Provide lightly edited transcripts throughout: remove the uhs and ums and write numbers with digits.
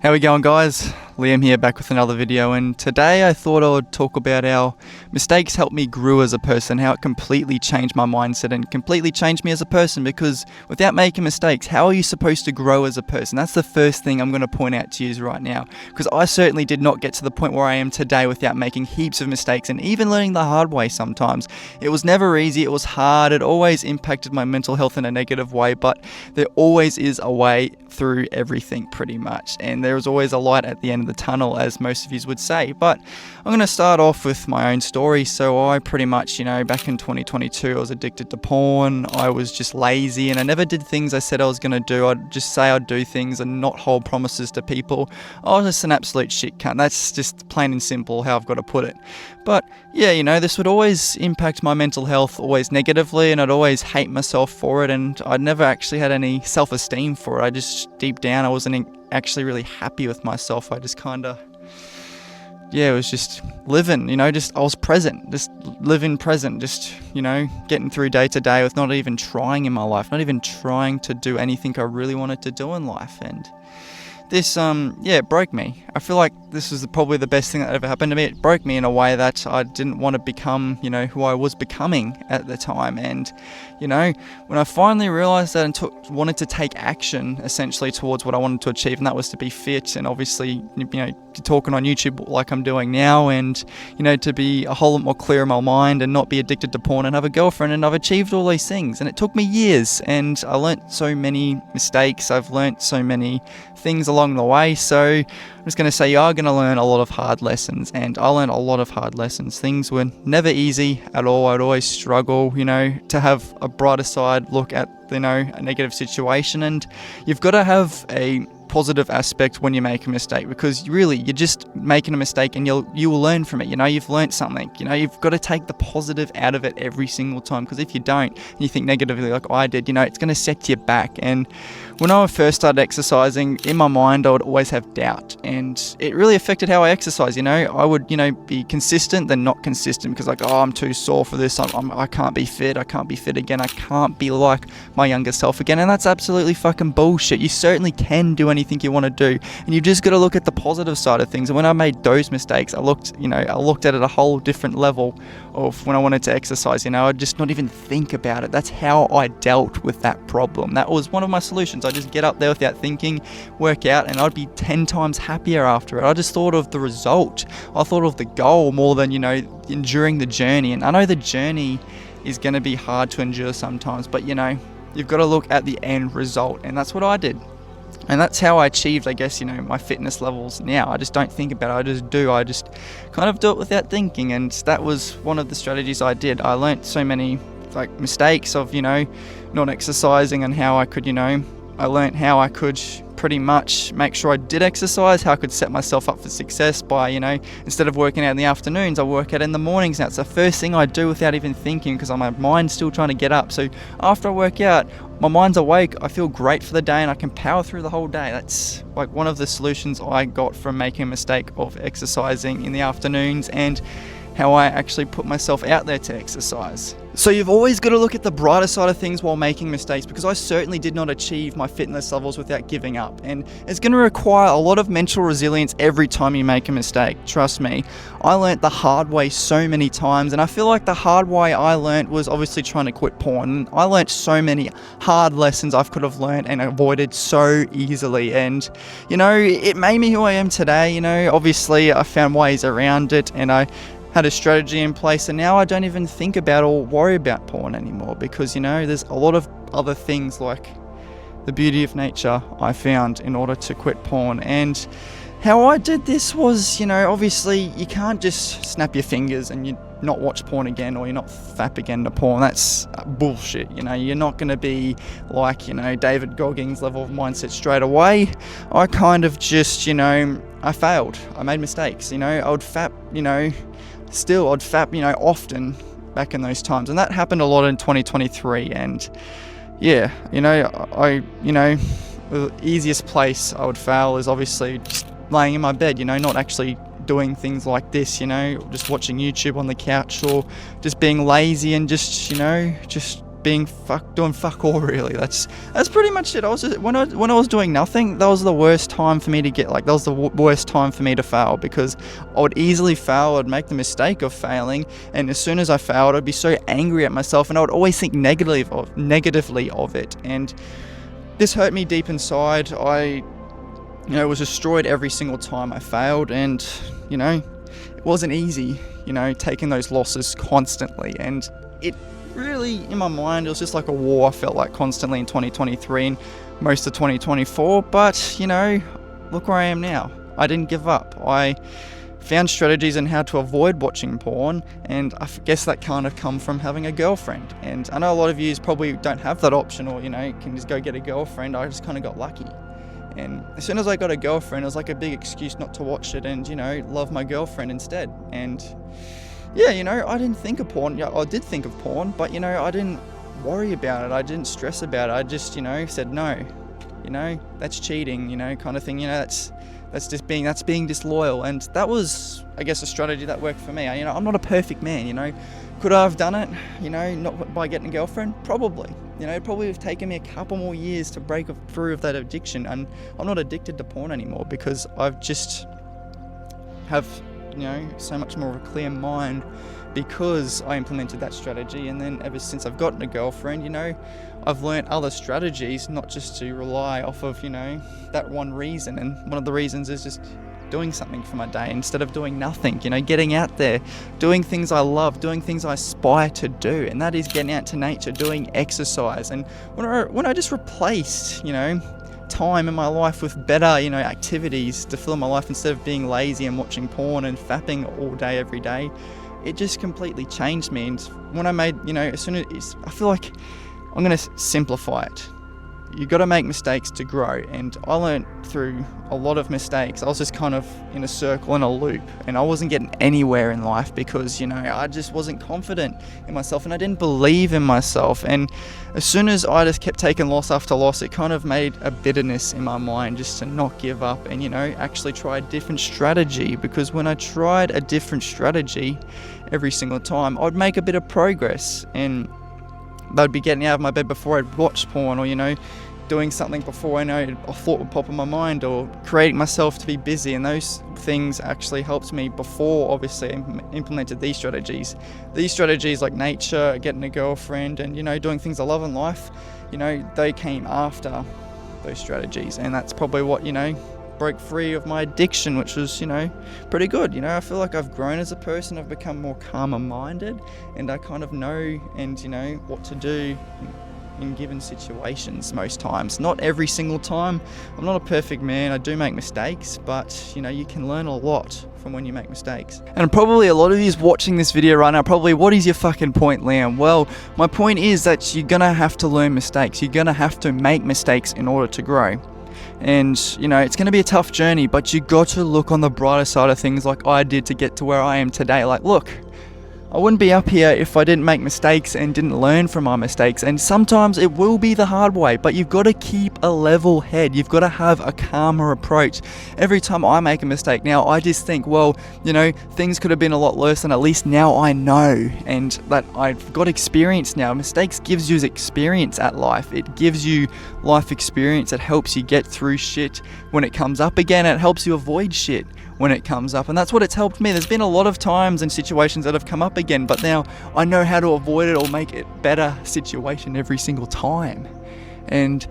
How we going, guys? Liam here, back with another video, and today I thought I would talk about how mistakes helped me grow as a person, how it completely changed my mindset and completely changed me as a person, because without making mistakes, how are you supposed to grow as a person? That's the first thing I'm going to point out to you right now, because I certainly did not get to the point where I am today without making heaps of mistakes and even learning the hard way sometimes. It was never easy, it was hard, it always impacted my mental health in a negative way, but there always is a way through everything pretty much, and there is always a light at the end of the tunnel, as most of you would say. But I'm going to start off with my own story. So I pretty much, back in 2022, I was addicted to porn. I was just lazy and I never did things I said I was going to do. I'd just say I'd do things and not hold promises to people. I was just an absolute shit cunt. That's just plain and simple how I've got to put it. But yeah, this would always impact my mental health always negatively, and I'd always hate myself for it, and I'd never actually had any self-esteem for it. I just, deep down, I wasn't actually really happy with myself. I just it was just living, I was present, just living present, just, getting through day to day with not even trying in my life, not even trying to do anything I really wanted to do in life. And this, it broke me. I feel like this was probably the best thing that ever happened to me. It broke me in a way that I didn't want to become, who I was becoming at the time. And, when I finally realized that and wanted to take action essentially towards what I wanted to achieve, and that was to be fit and obviously, talking on YouTube like I'm doing now, and, to be a whole lot more clear in my mind and not be addicted to porn and have a girlfriend, and I've achieved all these things. And it took me years, and I learnt so many mistakes. I've learnt so many things along the way. So I'm just going to say you are going to learn a lot of hard lessons, and I learned a lot of hard lessons. Things were never easy at all. I'd always struggle, to have a brighter side look at, a negative situation, and you've got to have a positive aspect when you make a mistake, because really you're just making a mistake and you will learn from it. You've learned something. You've got to take the positive out of it every single time, because if you don't and you think negatively like I did, it's going to set you back. And when I first started exercising, in my mind I would always have doubt, and it really affected how I exercise. I would be consistent then not consistent, because I'm too sore for this, I can't be fit again, I can't be like my younger self again. And that's absolutely fucking bullshit. You certainly can do anything you want to do, and you've just got to look at the positive side of things. And when I made those mistakes, I looked at it a whole different level of when I wanted to exercise. I'd just not even think about it. That's how I dealt with that problem. That was one of my solutions. I just get up there without thinking, work out, and I'd be 10 times happier after it. I just thought of the result. I thought of the goal more than, enduring the journey. And I know the journey is going to be hard to endure sometimes, but you've got to look at the end result, and that's what I did. And that's how I achieved, I guess, my fitness levels now. I just don't think about it, I just do. I just kind of do it without thinking, and that was one of the strategies I did. I learnt so many mistakes of, not exercising, and how I could, I learnt how I could pretty much make sure I did exercise, how I could set myself up for success by, instead of working out in the afternoons, I work out in the mornings now. It's the first thing I do without even thinking, because my mind's still trying to get up. So after I work out, my mind's awake, I feel great for the day, and I can power through the whole day. That's one of the solutions I got from making a mistake of exercising in the afternoons, and how I actually put myself out there to exercise. So you've always got to look at the brighter side of things while making mistakes, because I certainly did not achieve my fitness levels without giving up. And it's going to require a lot of mental resilience every time you make a mistake. Trust me, I learnt the hard way so many times, and I feel like the hard way I learnt was obviously trying to quit porn. I learnt so many hard lessons I could have learnt and avoided so easily, and it made me who I am today. Obviously I found ways around it, and I had a strategy in place, and now I don't even think about or worry about porn anymore, because there's a lot of other things, like the beauty of nature, I found in order to quit porn. And how I did this was, obviously you can't just snap your fingers and you not watch porn again, or you're not fap again to porn. That's bullshit. You're not going to be like, David Goggins level of mindset straight away. I kind of just, I failed. I made mistakes. I would fap, I'd fap, often back in those times. And that happened a lot in 2023. And yeah, the easiest place I would fail is obviously just laying in my bed, not actually doing things like this, just watching YouTube on the couch, or just being lazy and just doing fuck all really. That's pretty much it. I was just, when I was doing nothing, that was the worst time for me to worst time for me to fail, because I would easily fail. I'd make the mistake of failing, and as soon as I failed, I'd be so angry at myself, and I would always think negatively of it, and this hurt me deep inside. I was destroyed every single time I failed, and it wasn't easy, taking those losses constantly, and it really, in my mind, it was just like a war. I felt like constantly in 2023 and most of 2024, but look where I am now. I didn't give up. I found strategies on how to avoid watching porn, and I guess that kind of come from having a girlfriend. And I know a lot of you probably don't have that option, or can just go get a girlfriend. I just kind of got lucky. And as soon as I got a girlfriend, it was like a big excuse not to watch it and, love my girlfriend instead. And yeah, I didn't think of porn. Yeah, I did think of porn, but, I didn't worry about it. I didn't stress about it. I just, said no. That's cheating, kind of thing. That's being disloyal. And that was, I guess, a strategy that worked for me. I'm not a perfect man, Could I have done it, not by getting a girlfriend? Probably. It probably have taken me a couple more years to break through of that addiction. And I'm not addicted to porn anymore, because I've just have so much more of a clear mind, because I implemented that strategy. And then ever since I've gotten a girlfriend, I've learned other strategies, not just to rely off of, that one reason. And one of the reasons is just doing something for my day instead of doing nothing, getting out there, doing things I love, doing things I aspire to do. And that is getting out to nature, doing exercise. And when I just replaced, time in my life with better, activities to fill my life, instead of being lazy and watching porn and fapping all day, every day, it just completely changed me. And when I made, as soon as, I feel like I'm going to simplify it. You got to make mistakes to grow. And I learned through a lot of mistakes. I was just kind of in a circle, in a loop, and I wasn't getting anywhere in life because, I just wasn't confident in myself, and I didn't believe in myself. And as soon as I just kept taking loss after loss, it kind of made a bitterness in my mind just to not give up and, actually try a different strategy. Because when I tried a different strategy every single time, I'd make a bit of progress, and I'd be getting out of my bed before I'd watch porn, or, doing something before I know a thought would pop in my mind, or creating myself to be busy. And those things actually helped me before, obviously, I implemented these strategies. These strategies like nature, getting a girlfriend, and, doing things I love in life, they came after those strategies. And that's probably what, broke free of my addiction, which was, pretty good. I feel like I've grown as a person. I've become more calmer minded, and I kind of know and, what to do in given situations most times. Not every single time. I'm not a perfect man. I do make mistakes, but, you can learn a lot from when you make mistakes. And probably a lot of you watching this video right now, probably, what is your fucking point, Liam? Well, my point is that you're gonna have to learn mistakes. You're gonna have to make mistakes in order to grow. And, it's going to be a tough journey, but you got to look on the brighter side of things, like I did to get to where I am today. Like, look, I wouldn't be up here if I didn't make mistakes and didn't learn from my mistakes. And sometimes it will be the hard way, but you've got to keep a level head. You've got to have a calmer approach. Every time I make a mistake now, I just think, well, things could have been a lot worse, and at least now I know, and that I've got experience now. Mistakes gives you experience at life. It gives you life experience. It helps you get through shit when it comes up again. It helps you avoid shit when it comes up, and that's what it's helped me. There's been a lot of times and situations that have come up again, but now I know how to avoid it or make it better situation every single time. And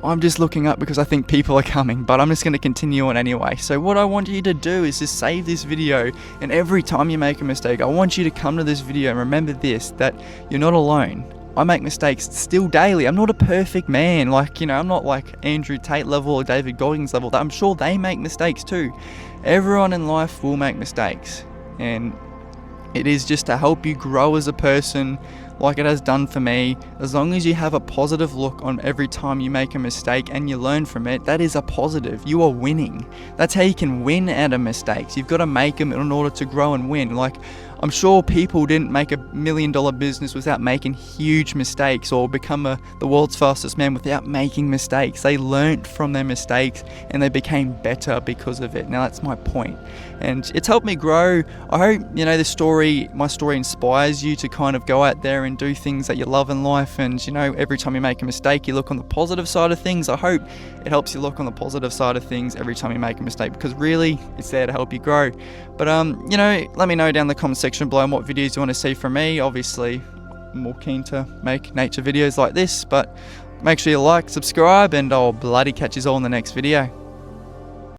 I'm just looking up because I think people are coming, but I'm just going to continue on anyway. So what I want you to do is just save this video, and every time you make a mistake, I want you to come to this video and remember this, that you're not alone. I make mistakes still daily. I'm not a perfect man. I'm not like Andrew Tate level or David Goggins level. I'm sure they make mistakes too. Everyone in life will make mistakes. And it is just to help you grow as a person, like it has done for me. As long as you have a positive look on every time you make a mistake and you learn from it, that is a positive. You are winning. That's how you can win out of mistakes. You've got to make them in order to grow and win. I'm sure people didn't make $1 million business without making huge mistakes, or become the world's fastest man without making mistakes. They learnt from their mistakes and they became better because of it. Now that's my point, and it's helped me grow. I hope, you know, my story inspires you to kind of go out there and do things that you love in life, and, you know, every time you make a mistake, you look on the positive side of things. I hope it helps you look on the positive side of things every time you make a mistake, because really it's there to help you grow. But you know, let me know down in the comment section below what videos you want to see from me. Obviously, I'm more keen to make nature videos like this, but make sure you like, subscribe, and I'll bloody catch you all in the next video.